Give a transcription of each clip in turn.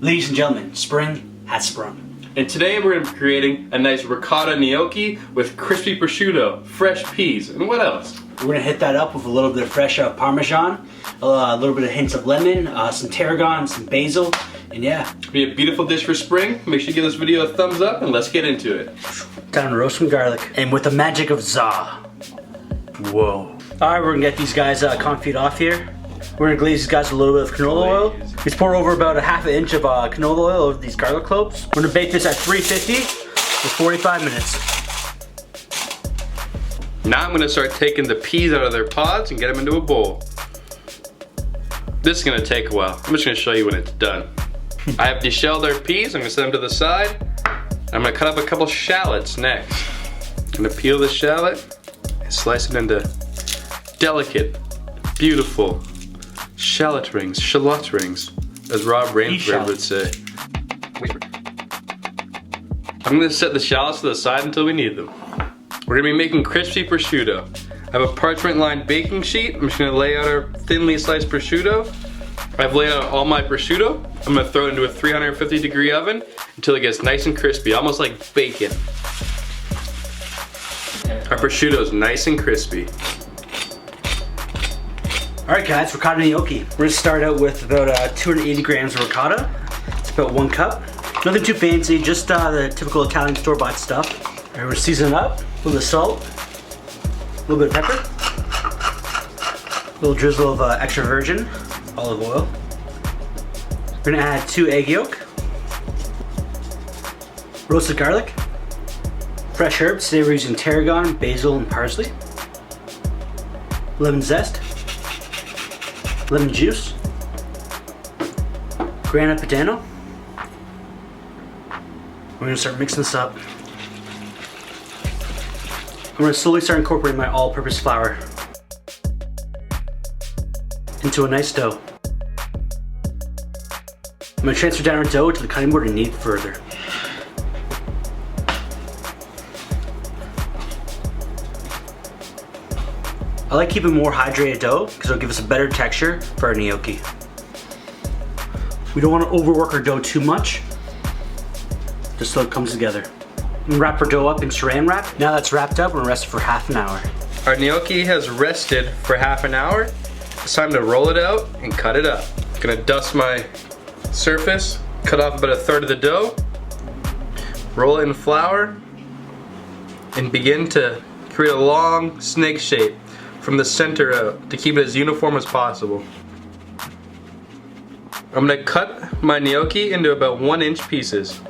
Ladies and gentlemen, spring has sprung. And today we're going to be creating a nice ricotta gnocchi with crispy prosciutto, fresh peas, and what else? We're going to hit that up with a little bit of fresh Parmesan, a little bit of hints of lemon, some tarragon, some basil, and yeah. It'll be a beautiful dish for spring. Make sure you give this video a thumbs up and let's get into it. Time to roast some garlic. And with the magic of za. Whoa. Alright, we're going to get these guys confit off here. We're going to glaze these guys with a little bit of canola oil. Just pour over about a half an inch of canola oil over these garlic cloves. We're going to bake this at 350 for 45 minutes. Now I'm going to start taking the peas out of their pods and get them into a bowl. This is going to take a while. I'm just going to show you when it's done. I have deshelled their peas. I'm going to set them to the side. I'm going to cut up a couple shallots next. I'm going to peel the shallot and slice it into delicate, beautiful shallot rings, as Rob Rainford would say. I'm going to set the shallots to the side until we need them. We're going to be making crispy prosciutto. I have a parchment lined baking sheet. I'm just going to lay out our thinly sliced prosciutto. I've laid out all my prosciutto. I'm going to throw it into a 350-degree oven until it gets nice and crispy, almost like bacon. Our prosciutto is nice and crispy. Alright guys, ricotta gnocchi. We're going to start out with about 280 grams of ricotta. It's about 1 cup. Nothing too fancy, just the typical Italian store-bought stuff. Alright, we're going to season it up. A little bit of salt, a little bit of pepper, a little drizzle of extra virgin olive oil. We're going to add 2 egg yolk, roasted garlic, fresh herbs. Today we're using tarragon, basil, and parsley, lemon zest, lemon juice, Grana Padano. We're going to start mixing this up. I'm going to slowly start incorporating my all-purpose flour into a nice dough. I'm going to transfer down our dough to the cutting board and knead further. I like keeping more hydrated dough because it'll give us a better texture for our gnocchi. We don't want to overwork our dough too much, just so it comes together. And wrap our dough up in saran wrap. Now that's wrapped up, we're gonna rest it for half an hour. Our gnocchi has rested for half an hour. It's time to roll it out and cut it up. I'm gonna dust my surface, cut off about 1/3 of the dough, roll it in flour, and begin to create a long snake shape from the center out to keep it as uniform as possible. I'm gonna cut my gnocchi into about 1-inch pieces.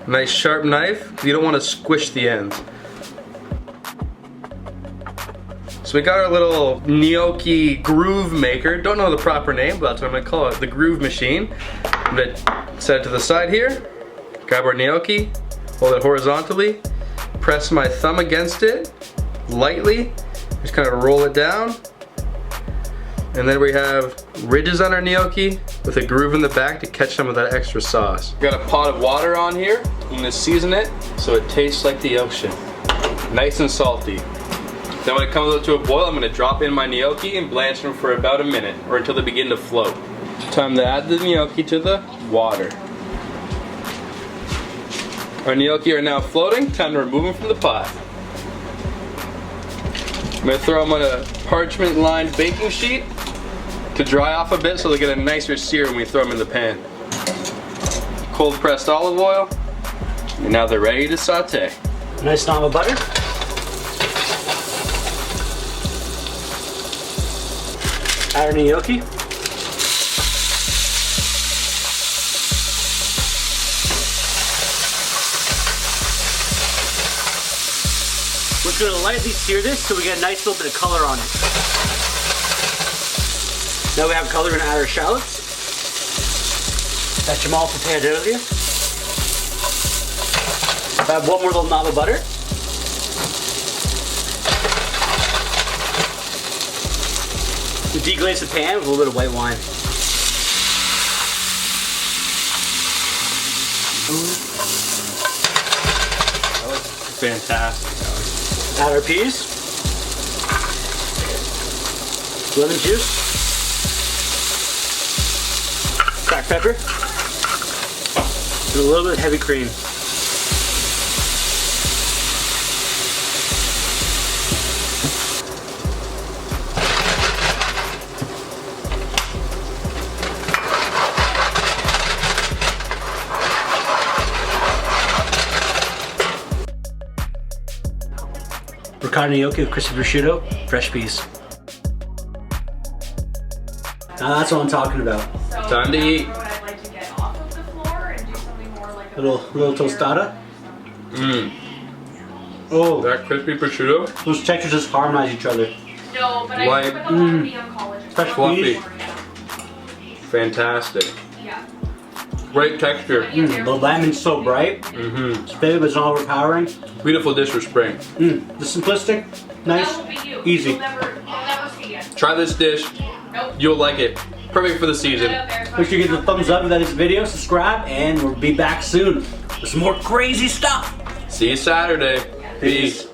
Nice sharp knife, you don't want to squish the ends. So we got our little gnocchi groove maker. Don't know the proper name, but that's what I'm going to call it, the groove machine. I'm going to set it to the side here, grab our gnocchi, hold it horizontally, press my thumb against it, lightly, just kind of roll it down. And then we have ridges on our gnocchi with a groove in the back to catch some of that extra sauce. Got a pot of water on here. I'm gonna season it so it tastes like the ocean. Nice and salty. Then when it comes up to a boil, I'm gonna drop in my gnocchi and blanch them for about a minute or until they begin to float. Time to add the gnocchi to the water. Our gnocchi are now floating. Time to remove them from the pot. I'm gonna throw them on a parchment lined baking sheet to dry off a bit so they get a nicer sear when we throw them in the pan. Cold pressed olive oil, and now they're ready to saute. Nice knob of butter. Add our gnocchi. We're just gonna lightly sear this so we get a nice little bit of color on it. Now we have color, we're gonna add our shallots that Jamal prepared earlier. Add 1 more little knob of butter. We deglaze the pan with a little bit of white wine. That looks fantastic. Add our peas, lemon juice, black pepper. And a little bit of heavy cream. Ricotta gnocchi with crispy prosciutto, fresh peas. Now that's what I'm talking about. Time to eat. I'd like to get off of the floor and do something more like a Little tostada. Mmm. Oh, That crispy prosciutto. those textures just harmonize each other. No, but Like- I do with a lot of the college. Fresh Fluffy. peas. Fantastic. Yeah. Great texture. The lemon's so bright. Mm-hmm. It's big, but it's not overpowering. Beautiful dish for spring. The simplistic, nice, That will be you. easy. You'll never see it. Try this dish. Nope. You'll like it. Perfect for the season. Make sure you give the thumbs up if that is the video, subscribe, and we'll be back soon with some more crazy stuff. See you Saturday. Peace.